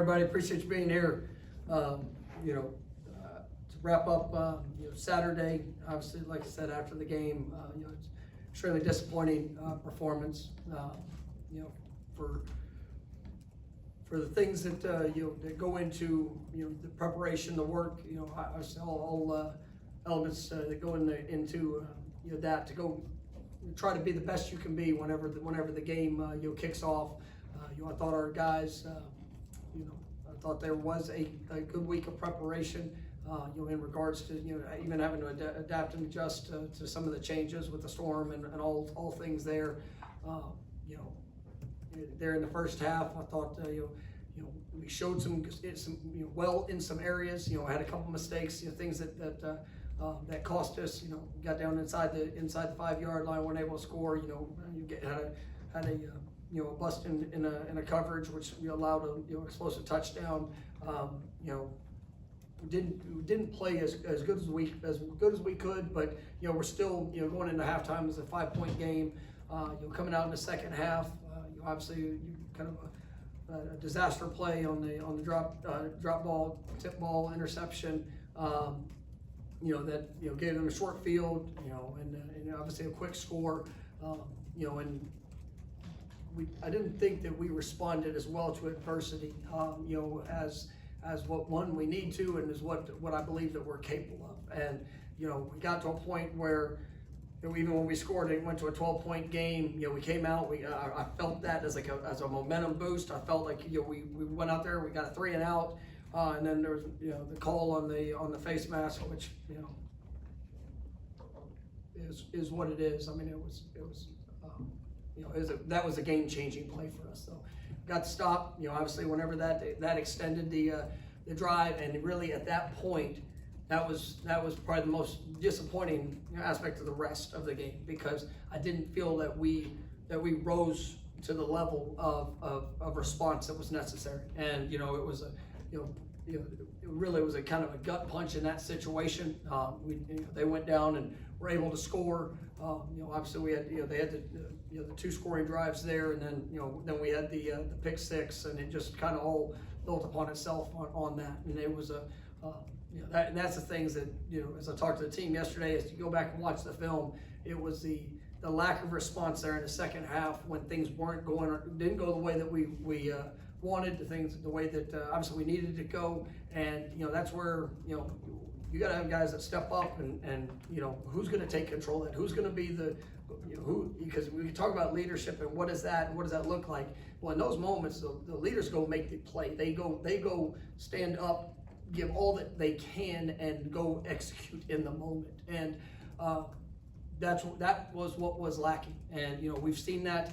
everybody. Appreciate you being here. To wrap up, Saturday, obviously, like I said, after the game, it's extremely disappointing performance. For the things that that go into the preparation, the work, all elements that go into that to go try to be the best you can be whenever the game kicks off. I thought our guys, I thought there was a good week of preparation, in regards to even having to adapt and adjust to some of the changes with the storm and all things there. There in the first half, I thought we showed some well in some areas. Had a couple mistakes, things that cost us. Got down inside the 5-yard line, weren't able to score. Had a bust in a coverage, which we allowed a explosive touchdown. We didn't play as good as we could, but we're still going into halftime as a 5-point game. Coming out in the second half, obviously kind of a disaster play on the drop ball, tip ball, interception. That gave them a short field, and obviously a quick score. And I didn't think that we responded as well to adversity, as what we need to, and is what I believe that we're capable of. And we got to a point where even when we scored, it went to a 12-point game. We came out. I felt that as a momentum boost. I felt like we went out there. We got a 3 and out, and then there was the call on the face mask, which is what it is. I mean, that was a game-changing play for us. So got to stop. Obviously, whenever that extended the drive, and really at that point, that was probably the most disappointing aspect of the rest of the game, because I didn't feel that we rose to the level of response that was necessary. And it was it really was a kind of a gut punch in that situation. They went down and were able to score. Obviously we had they had the 2 scoring drives there, and then we had the pick 6, and it just kind of all built upon itself on that. And it was and that's the things that as I talked to the team yesterday, as you go back and watch the film, it was the lack of response there in the second half when things didn't go the way that we wanted, the way that obviously we needed to go. And that's where you got to have guys that step up, and who's going to take control of it, who's going to be the because we talk about leadership and what does that look like. Well, in those moments, the leaders go make the play. They go stand up, give all that they can, and go execute in the moment. And that was what was lacking. And we've seen that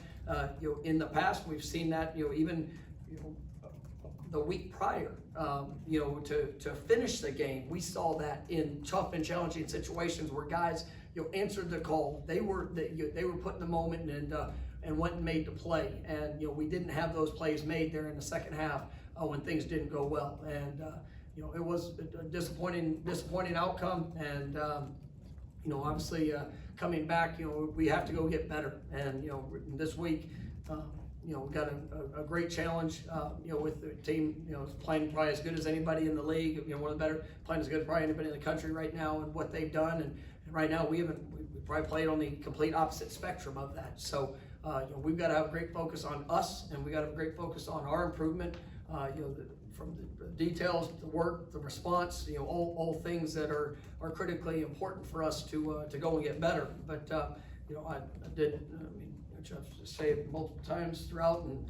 in the past. We've seen that even the week prior, to finish the game. We saw that in tough and challenging situations where guys answered the call. They were put in the moment and went and made the play. And we didn't have those plays made there in the second half when things didn't go well. And it was a disappointing outcome. And obviously coming back, we have to go get better. And this week, we got a great challenge, with the team, playing probably as good as anybody in the league, one of the better, playing as good as probably anybody in the country right now, and what they've done. And right now we probably played on the complete opposite spectrum of that. So, we've got to have a great focus on us, and we got to have a great focus on our improvement, from the details, the work, the response, all things that are critically important for us to go and get better. But, I've said it multiple times throughout, and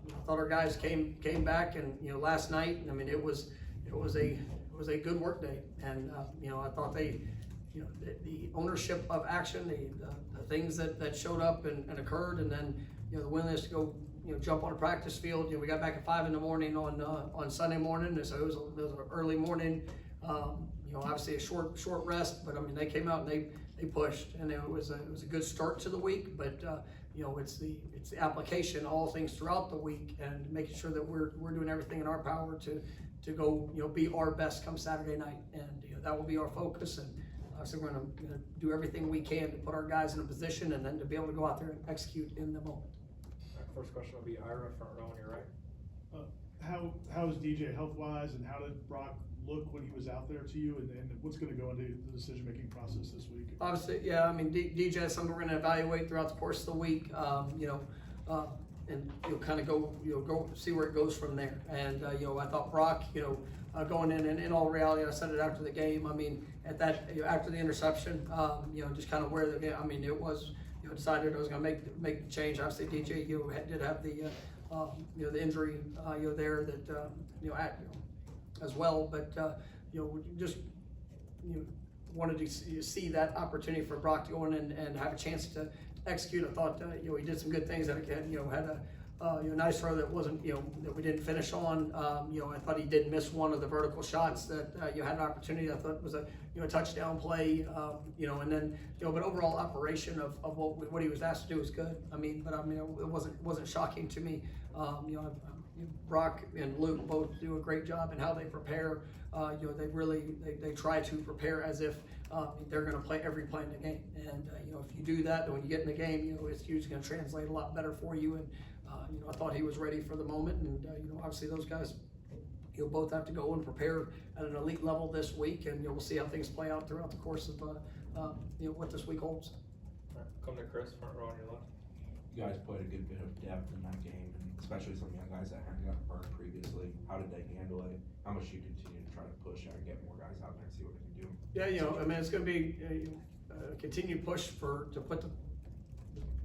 I thought our guys came back, and last night, it was a good work day, and I thought the ownership of action, the things that showed up and occurred, and then the willingness to go jump on a practice field. We got back at 5 in the morning on Sunday morning, so it was an early morning. Obviously a short rest, but they came out and they pushed, and it was a good start to the week. But it's the application, all things throughout the week, and making sure that we're doing everything in our power to go be our best come Saturday night, and that will be our focus. And obviously we're going to do everything we can to put our guys in a position, and then to be able to go out there and execute in the moment. First question will be Ira, front row on your right. how's DJ health-wise, and how did Brock look when he was out there to you, and what's going to go into the decision-making process this week? Obviously, yeah, I mean, DJ is something we're going to evaluate throughout the course of the week, and you'll kind of go see where it goes from there. And I thought Brock, going in, and in all reality, I said it after the game. I mean, at that after the interception, just kind of where the game. I mean, it was decided I was going to make the change. Obviously, DJ did have the the injury there that as well, but just wanted to see that opportunity for Brock to go in and have a chance to execute. I thought he did some good things. That again, had a nice throw that wasn't that we didn't finish on. I thought he did miss one of the vertical shots that had an opportunity. I thought it was a touchdown play. And then but overall operation of what he was asked to do was good. It wasn't shocking to me. Brock and Luke both do a great job in how they prepare. They try to prepare as if they're going to play every play in the game. And if you do that, then when you get in the game, it's usually going to translate a lot better for you. And I thought he was ready for the moment. And obviously those guys, both have to go and prepare at an elite level this week. And we'll see how things play out throughout the course of what this week holds. All right, come to Chris, front row on your left. You guys played a good bit of depth in that game, and especially some young guys that hadn't gotten burned previously. How did they handle it? How much do you continue to try to push and get more guys out there and see what they can do? Yeah, it's going to be a continued push to put the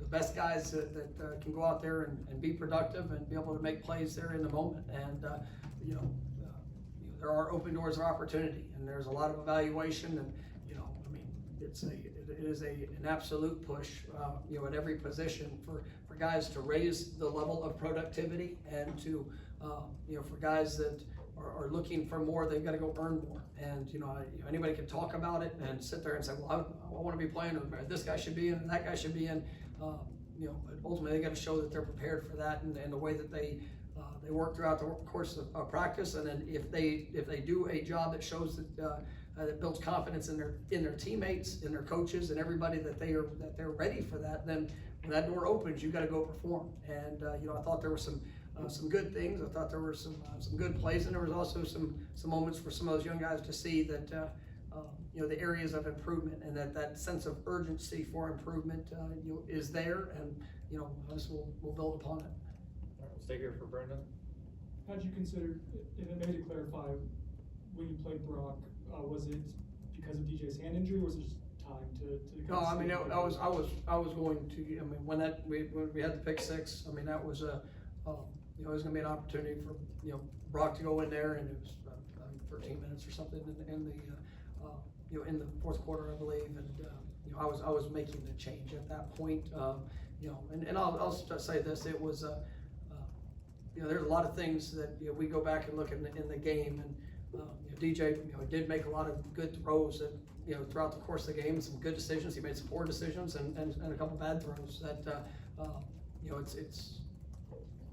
best guys that can go out there and be productive and be able to make plays there in the moment. And there are open doors of opportunity, and there's a lot of evaluation, and it is an absolute push at every position for guys to raise the level of productivity, and to for guys that are looking for more, they've got to go earn more. And anybody can talk about it and sit there and say, well, I want to be playing, or this guy should be in, and that guy should be in. But ultimately they got to show that they're prepared for that, and the way that they work throughout the course of practice. And then if they do a job that shows that builds confidence in their teammates, in their coaches, and everybody that they're ready for that, then when that door opens, you got to go perform. And I thought there were some good things. I thought there were some good plays, and there was also some moments for some of those young guys to see that the areas of improvement, and that sense of urgency for improvement is there, and obviously we'll build upon it. All right, we'll stay here for Brendan. How did you consider, and maybe to clarify, when you played Brock, was it because of DJ's hand injury, or was it just time to? No, I was going to. When we had the pick six, that was it was going to be an opportunity for Brock to go in there, and it was 13 minutes or something in the fourth quarter, I believe, and I was making the change at that point. And I'll say this: it was there's a lot of things that we go back and look in the game, and DJ did make a lot of good throws that throughout the course of the game, some good decisions. He made some poor decisions and a couple bad throws that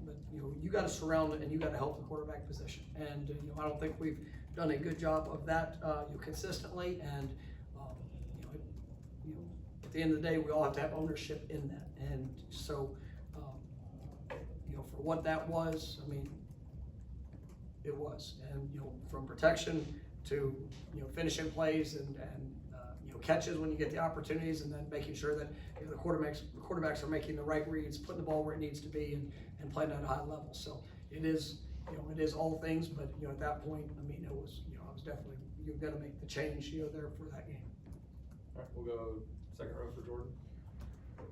but you got to surround it, and you got to help the quarterback position. And I don't think we've done a good job of that consistently. And at the end of the day, we all have to have ownership in that. And so for what that was, it was. And from protection to finishing plays and catches when you get the opportunities, and then making sure that the quarterbacks are making the right reads, putting the ball where it needs to be, and playing at a high level. So it is all things, but at that point, it was I was definitely you've got to make the change there for that game. All right, we'll go second row for Jordan.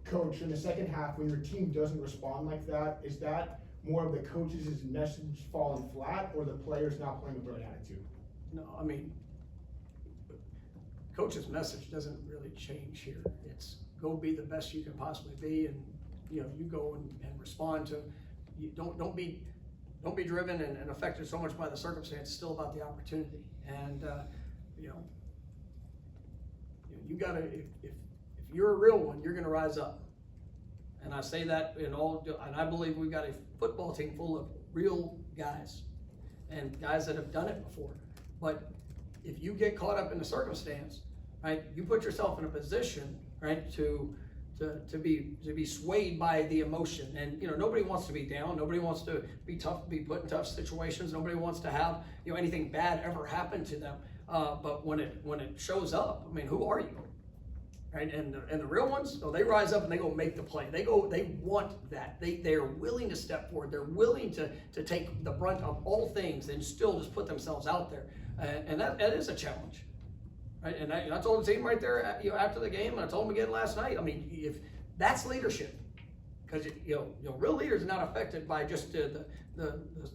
Coach, in the second half, when your team doesn't respond like that, is that more of the coach's message falling flat, or the players not playing with the right attitude? No, coach's message doesn't really change here. It's go be the best you can possibly be, and you go and respond to. Don't be driven and affected so much by the circumstance. It's still about the opportunity, and you gotta if you're a real one, you're gonna rise up. And I say that and I believe we've got a football team full of real guys and guys that have done it before. But if you get caught up in the circumstance, right, you put yourself in a position, right, to to be swayed by the emotion. And nobody wants to be down. Nobody wants to be put in tough situations. Nobody wants to have anything bad ever happen to them. But when it shows up, I mean, who are you? Right? And the real ones, they rise up and they go make the play. They want that. They're willing to step forward. They're willing to take the brunt of all things and still just put themselves out there. And that is a challenge. Right? And I told the team right there, after the game, and I told them again last night. I mean, if that's leadership, because real leaders are not affected by just the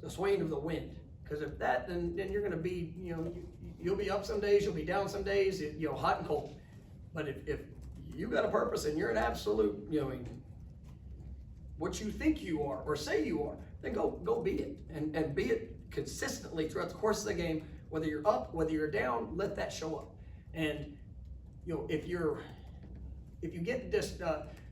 swaying of the wind. Because if that, then you're going to be, you'll be up some days, you'll be down some days, hot and cold. But if you got a purpose and you're an absolute, what you think you are or say you are, then go be it, and be it consistently throughout the course of the game. Whether you're up, whether you're down, let that show up. And if you get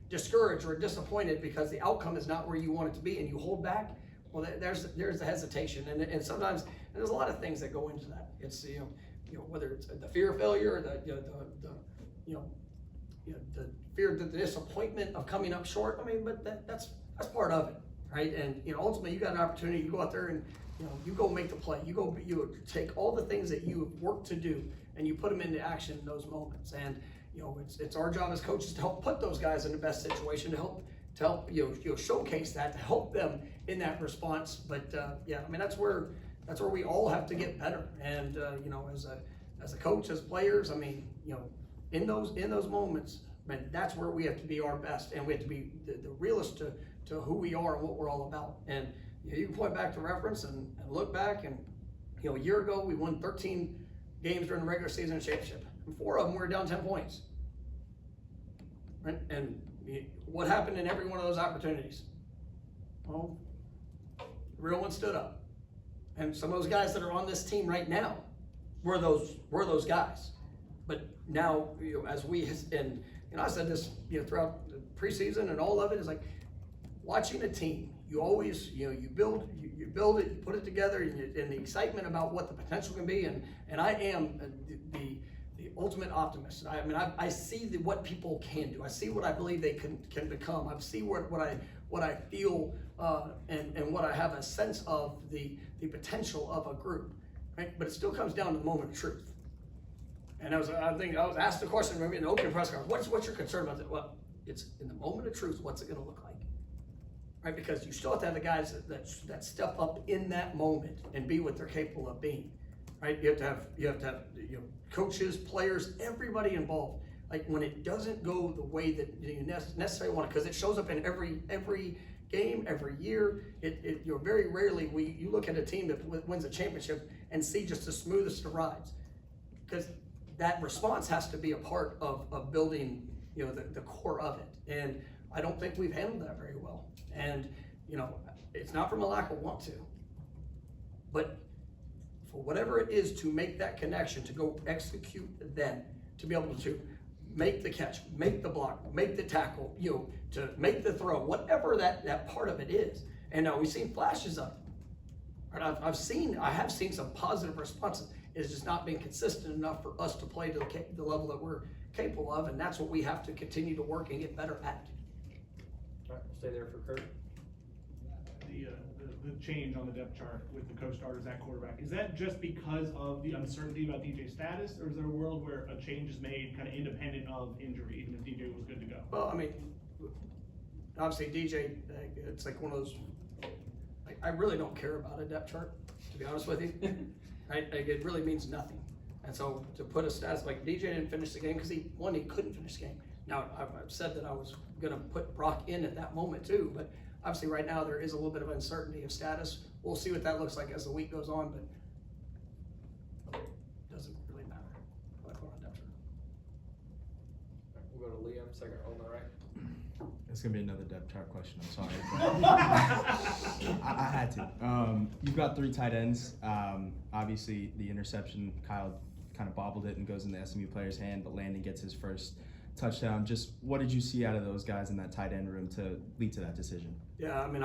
discouraged or disappointed because the outcome is not where you want it to be, and you hold back, well, there's the hesitation, and sometimes there's a lot of things that go into that. It's whether it's the fear of failure, or the fear, the disappointment of coming up short. I mean, but that's part of it, right? And ultimately, you got an opportunity. You go out there and you go make the play. You take all the things that you have worked to do, and you put them into action in those moments. And it's our job as coaches to help put those guys in the best situation, to help showcase that, to help them in that response. But I mean, that's where we all have to get better. And as a coach, as players, I mean, in those moments, man, that's where we have to be our best, and we have to be the realist to who we are and what we're all about. And you can point back to reference and look back, and a year ago we won 13 games during the regular season and championship, and 4 of them were down 10 points. Right? And what happened in every one of those opportunities? Well, the real one stood up, and some of those guys that are on this team right now were those guys. But now, as we and I said this, throughout the preseason, and all of it is like watching a team. You always, you build it, you put it together, and the excitement about what the potential can be. And I am the ultimate optimist. I mean, I see what people can do. I see what I believe they can become. I see what I feel, and what I have a sense of the potential of a group. Right? But it still comes down to the moment of truth. And I was asked the question maybe in the opening press conference, what's your concern about that? Well, it's in the moment of truth, what's it going to look like? Right? Because you still have to have the guys that step up in that moment and be what they're capable of being. Right? You have to have coaches, players, everybody involved. Like when it doesn't go the way that you necessarily want it, because it shows up in every game, every year. Very rarely you look at a team that wins a championship and see just the smoothest of rides, because that response has to be a part of building the core of it. And I don't think we've handled that very well. And it's not from a lack of want to, but for whatever it is to make that connection, to go execute then, to be able to make the catch, make the block, make the tackle, to make the throw, whatever that part of it is. And now we've seen flashes of it. Right? I have seen some positive responses. It's just not being consistent enough for us to play to the level that we're capable of, and that's what we have to continue to work and get better at. All right, we'll stay there for Kurt. The change on the depth chart with the co-starters at quarterback, is that just because of the uncertainty about DJ's status, or is there a world where a change is made kind of independent of injury, even if DJ was good to go? Well, I mean, obviously DJ, it's like one of those, I really don't care about a depth chart, to be honest with you. Right? It really means nothing. And so to put a status like DJ didn't finish the game because he couldn't finish the game. Now, I've said that I was going to put Brock in at that moment too, but obviously right now there is a little bit of uncertainty of status. We'll see what that looks like as the week goes on, but it doesn't really matter. We'll go on depth chart. All right, we'll go to Liam, second row on the right. It's gonna be another depth chart question. I'm sorry. I had to. You've got 3 tight ends. Obviously, the interception, Kyle kind of bobbled it and goes in the SMU player's hand, but Landon gets his first touchdown. Just what did you see out of those guys in that tight end room to lead to that decision? Yeah, I mean,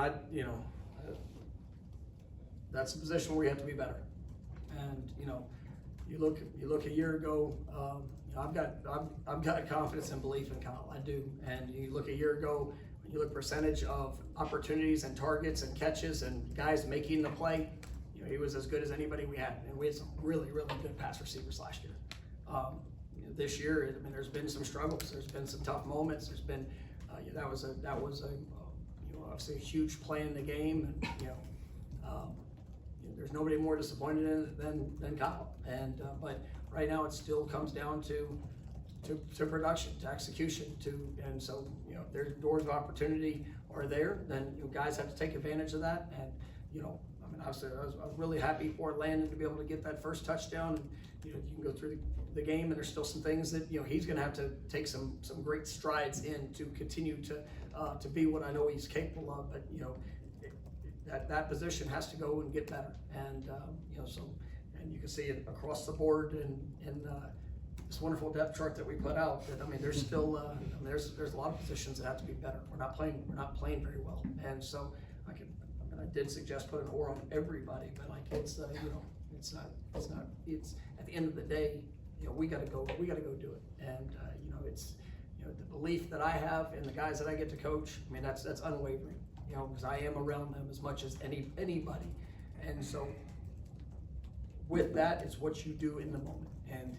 that's a position where you have to be better. And you look a year ago, I've got confidence and belief in Kyle. I do. And you look a year ago, when you look percentage of opportunities and targets and catches and guys making the play, he was as good as anybody we had. And we had some really, really good pass receivers last year. This year, I mean, there's been some struggles. There's been some tough moments. There's been that was a obviously a huge play in the game, and there's nobody more disappointed in it than Kyle. And but right now, it still comes down to production, to execution, and so if there's doors of opportunity are there, then guys have to take advantage of that. And I mean, I was really happy for Landon to be able to get that first touchdown. You can go through the game, and there's still some things that he's going to have to take some great strides in to continue to be what I know he's capable of. But that position has to go and get better. And and you can see it across the board in this wonderful depth chart that we put out. That I mean, there's still there's a lot of positions that have to be better. We're not playing very well, and so I did suggest putting an or on everybody, but it's at the end of the day, we got to go do it. And it's the belief that I have in the guys that I get to coach. I mean, that's unwavering. Because I am around them as much as anybody, and so with that, it's what you do in the moment, and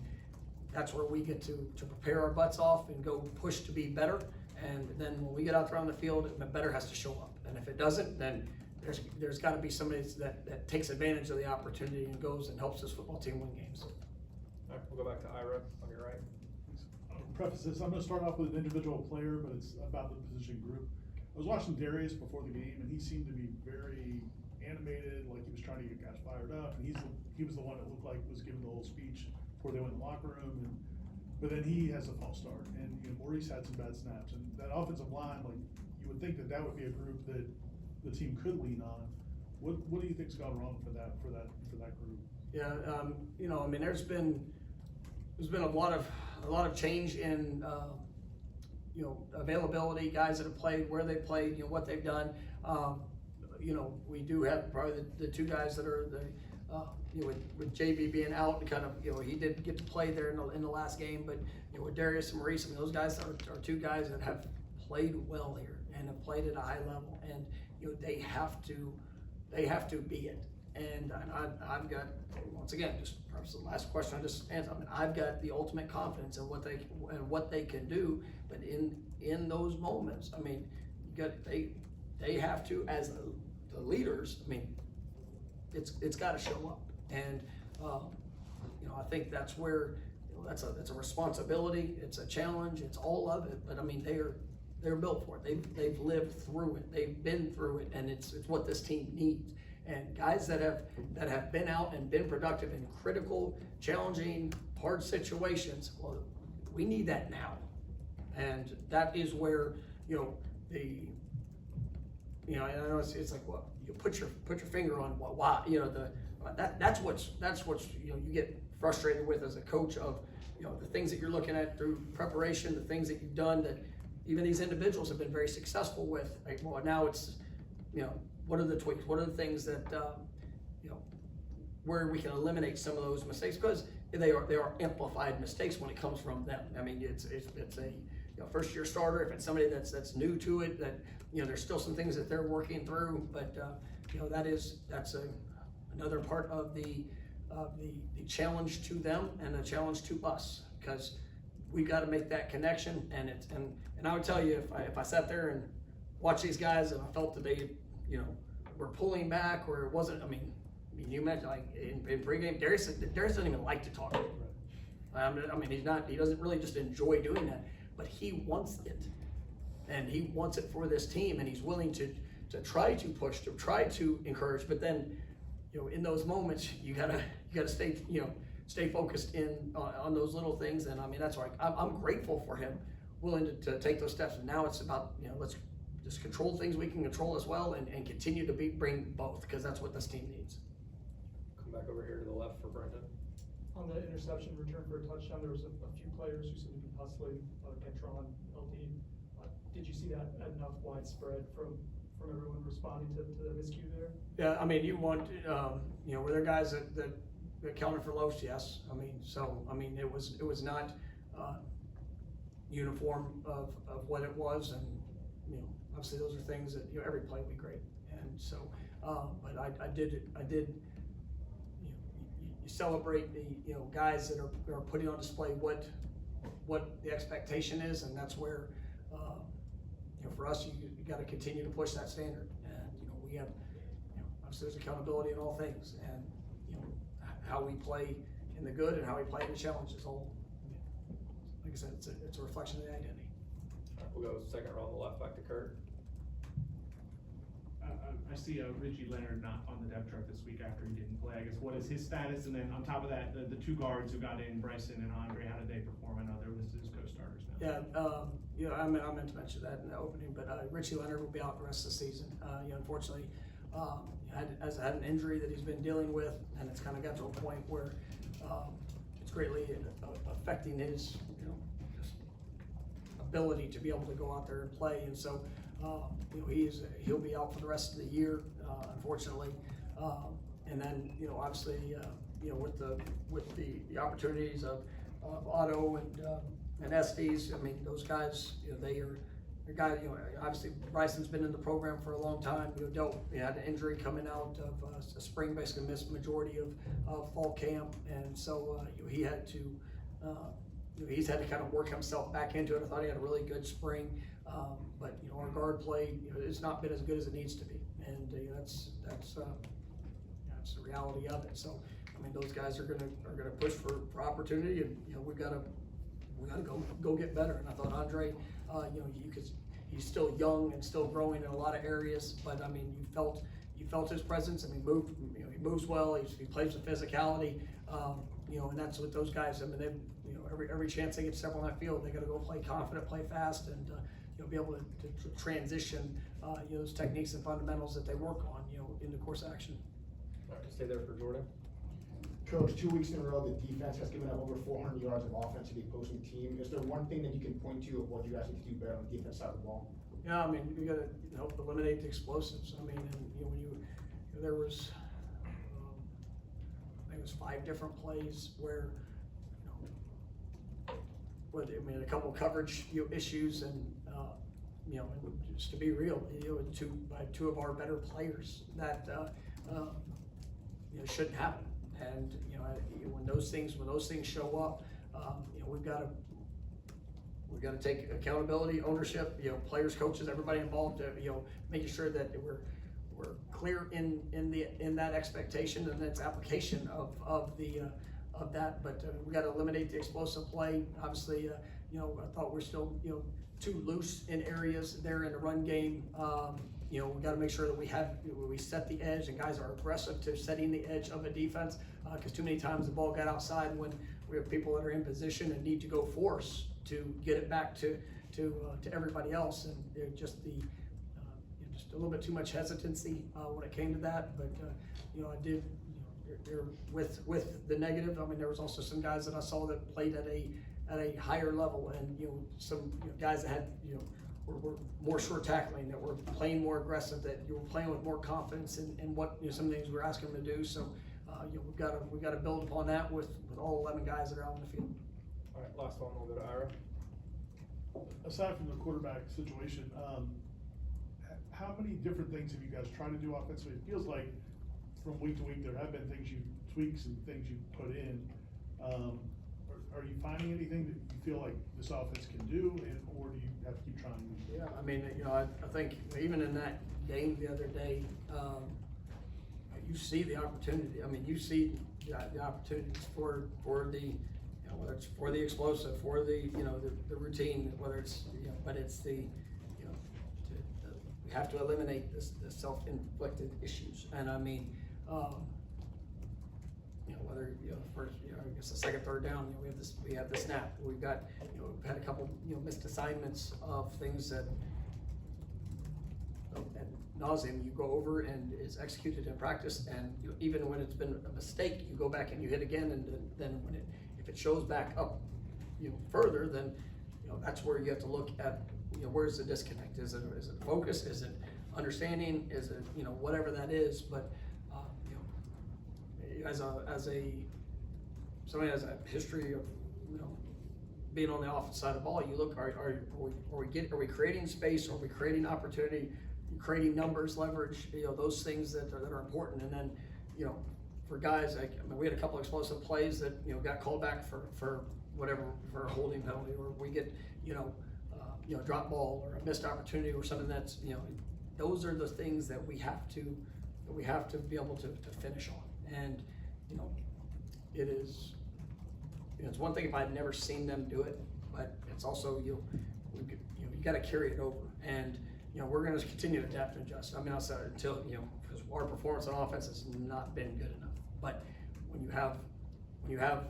that's where we get to prepare our butts off and go push to be better. And then when we get out there on the field, the better has to show up. And if it doesn't, then there's got to be somebody that takes advantage of the opportunity and goes and helps this football team win games. All right, we'll go back to Ira on your right. I'll preface this. I'm going to start off with an individual player, but it's about the position group. I was watching Darius before the game, and he seemed to be very animated, like he was trying to get guys fired up. And he was the one that looked like was giving the whole speech before they went in the locker room. But then he has a false start, and Maurice had some bad snaps. And that offensive line, like you would think that would be a group that the team could lean on. What do you think's gone wrong for that group? Yeah, I mean, there's been a lot of change in availability, guys that have played, where they played, what they've done. We do have probably the two guys that are with JB being out, and kind of he did get to play there in the last game, but with Darius and Maurice, I mean, those guys are two guys that have played well here and have played at a high level, and they have to be it. And I've got, once again, just perhaps the last question I just answered. I mean, I've got the ultimate confidence in what they can do, but in those moments, I mean, they have to, as the leaders. I mean, it's got to show up, and I think that's where that's a responsibility. It's a challenge. It's all of it. But I mean, they're built for it. They've lived through it. They've been through it, and it's what this team needs. And guys that have been out and been productive in critical, challenging, hard situations, well, we need that now. And that is where and I know it's like, what you put your finger on why that's what's you get frustrated with as a coach of the things that you're looking at through preparation, the things that you've done that even these individuals have been very successful with. Like, well, now it's what are the tweaks? What are the things that where we can eliminate some of those mistakes, because they are amplified mistakes when it comes from them. I mean, it's a first year starter. If it's somebody that's new to it, that there's still some things that they're working through. But that's another part of the challenge to them and a challenge to us, because we got to make that connection. And I would tell you, if I sat there and watched these guys and I felt that they were pulling back, or it wasn't. I mean, you mentioned like in pregame, Darius doesn't even like to talk. I mean, he doesn't really just enjoy doing that, but he wants it, and he wants it for this team, and he's willing to try to push, to try to encourage. But then, in those moments, you gotta stay focused on those little things. And I mean, that's why I'm grateful for him, willing to take those steps. And now it's about let's just control things we can control as well, and continue to bring both, because that's what this team needs. Come back over here to the left for Brendan. On the interception return for a touchdown, there was a few players who seemed to be hustling, Gentron, LD. Did you see that enough widespread from everyone responding to the miscue there? Yeah, I mean, you want, were there guys that counted for lows? Yes. I mean, it was not, uniform of what it was, and, you know, obviously those are things that, you know, every play will be great, and so, but I did, you know, you celebrate the, you know, guys that are putting on display what the expectation is, and that's where, you know, for us, you got to continue to push that standard, and, you know, we have, you know, obviously there's accountability in all things, and, you know, how we play in the good and how we play in the challenges, all, like I said, it's a reflection of the identity. Alright, we'll go second row on the left, back to Kurt. I see Richie Leonard not on the depth chart this week after he didn't play. I guess what is his status? And then on top of that, the two guards who got in, Bryson and Andre, how did they perform? I know they're listed as co-starters now. Yeah, you know, I meant to mention that in the opening, but Richie Leonard will be out the rest of the season. You know, unfortunately, had an injury that he's been dealing with, and it's kind of got to a point where it's greatly affecting his, you know, just ability to be able to go out there and play. And so, you know, he'll be out for the rest of the year, unfortunately. And then, you know, obviously, you know, with the opportunities of Otto and Estes, I mean, those guys, you know, they're guys, you know, obviously Bryson's been in the program for a long time. You know, he had an injury coming out of a spring, basically missed majority of fall camp, and so you know, he had to, you know, he's had to kind of work himself back into it. I thought he had a really good spring, but you know, our guard play, you know, it's not been as good as it needs to be, and you know, that's the reality of it. So I mean, those guys are gonna push for opportunity, and you know, we gotta go get better. And I thought Andre, you know, he's still young and still growing in a lot of areas, but I mean, you felt his presence. I mean, he moves well. He plays with physicality, you know, and that's what those guys. I mean, they, you know, every chance they get to step on that field, they got to go play confident, play fast, and you know, be able to transition, you know, those techniques and fundamentals that they work on, you know, in the course of action. All right, stay there for Jordan. Coach, 2 weeks in a row, the defense has given up over 400 yards of offense to the opposing team. Is there one thing that you can point to of what you guys need to do better on the defense side of the ball? Yeah, I mean, we got to help eliminate the explosives. I mean, and you know, there was, I think it was 5 different plays where, I mean, a couple of coverage, you know, issues, and you know, and just to be real, you know, by two of our better players that you know, shouldn't happen. And you know, when those things show up, you know, we've got to take accountability, ownership. You know, players, coaches, everybody involved. You know, making sure that we're clear in that expectation and its application of that. But we got to eliminate the explosive play. Obviously, you know, I thought we're still, you know, too loose in areas there in the run game. You know, we got to make sure that we set the edge, and guys are aggressive to setting the edge of a defense, because too many times the ball got outside when we have people that are in position and need to go force to get it back to everybody else, and just just a little bit too much hesitancy when it came to that. But you know, I did, you know, with the negative. I mean, there was also some guys that I saw that played at a higher level, and you know, some guys that had, you know, were more short tackling, that were playing more aggressive, that you were playing with more confidence in what, you know, some things we're asking them to do. So you know, we've got to build upon that with all 11 guys that are out on the field. All right, last one, we'll go to Ira. Aside from the quarterback situation, how many different things have you guys tried to do offensively? It feels like from week to week there have been tweaks and things you put in. Are you finding anything that you feel like this offense can do, or do you have to keep trying? Yeah, I mean, you know, I think even in that game the other day, you see the opportunity. I mean, you see the opportunities for the, you know, whether it's for the explosive, for the, you know, the routine, whether it's, you know, but it's the, you know, we have to eliminate the self-inflicted issues. And I mean, you know, whether, you know, first, you know, I guess the second, third down, you know, we have the snap. We've got, you know, we've had a couple, you know, missed assignments of things that, ad nauseum, you go over and is executed in practice, and you know, even when it's been a mistake, you go back and you hit again, and then if it shows back up, you know, further, then, you know, that's where you have to look at, you know, where's the disconnect? Is it focus? Is it understanding? Is it, you know, whatever that is? But you know, as somebody has a history of, you know, being on the offensive side of the ball, you look, are we creating space, are we creating opportunity, creating numbers, leverage, those things that are important. And then, for guys, we had a couple explosive plays that, got called back for whatever, for a holding penalty, or we get, drop ball or a missed opportunity or something that's, those are the things that we have to be able to finish on. And, it is, it's one thing if I'd never seen them do it, but it's also, you got to carry it over. And, we're going to continue to adapt and adjust. I mean, outside until, because our performance on offense has not been good enough. But when you have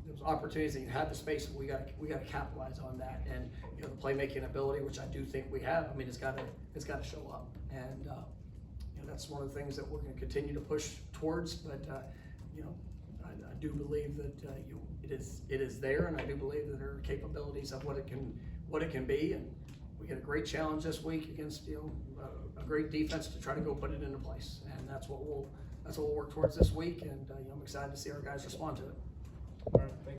those opportunities and you have the space, we got to capitalize on that. And, the playmaking ability, which I do think we have, I mean, it's got to show up. And, that's one of the things that we're going to continue to push towards. But, I do believe that it is there, and I do believe that there are capabilities of what it can be. And we get a great challenge this week against a great defense to try to go put it into place, and that's what we'll work towards this week. And I'm excited to see our guys respond to it. All right, thank you.